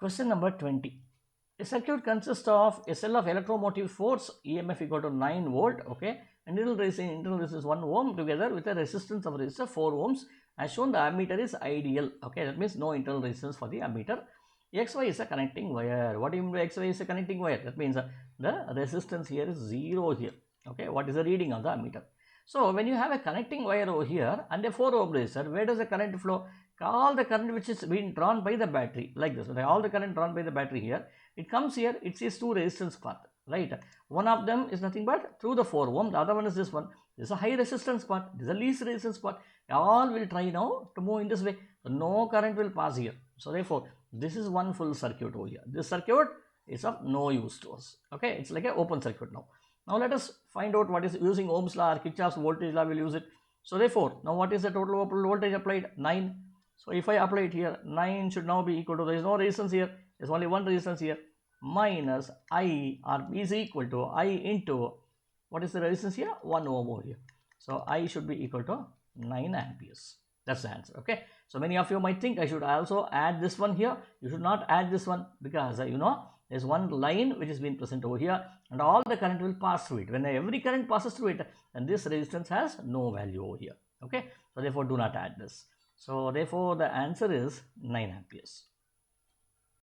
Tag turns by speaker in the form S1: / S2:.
S1: Question number 20. A circuit consists of a cell of electromotive force EMF equal to 9 volt, okay, and internal resistance 1 ohm together with a resistance of resistor 4 ohms. As shown, the ammeter is ideal, okay, that means no internal resistance for the ammeter. XY is a connecting wire. What do you mean by XY is a connecting wire? That means the resistance here is 0 here, okay. What is the reading of the ammeter? So when you have a connecting wire over here and a 4 ohm resistor, where does the current flow? All the current which is being drawn by the battery, like this, all the current drawn by the battery here, it comes here, it sees two resistance path, right? One of them is nothing but through the 4 ohm, the other one is this one. This is a high resistance path, this is a least resistance path. All will try now to move in this way, so no current will pass here. So therefore, this is one full circuit over here. This circuit is of no use to us, okay? It's like an open circuit now. Now let us find out what is using Ohm's law or Kirchhoff's voltage law, will use it. So therefore, now what is the total voltage applied? 9. So if I apply it here, 9 should now be equal to, there is no resistance here, there is only one resistance here, minus I, or B is equal to I into, what is the resistance here? 1 ohm over here. So I should be equal to 9 amperes. That's the answer, okay. So many of you might think I should also add this one here. You should not add this one because you know there is one line which is being present over here and all the current will pass through it. When every current passes through it, then this resistance has no value over here, okay. So therefore do not add this. So therefore the answer is 9 amperes.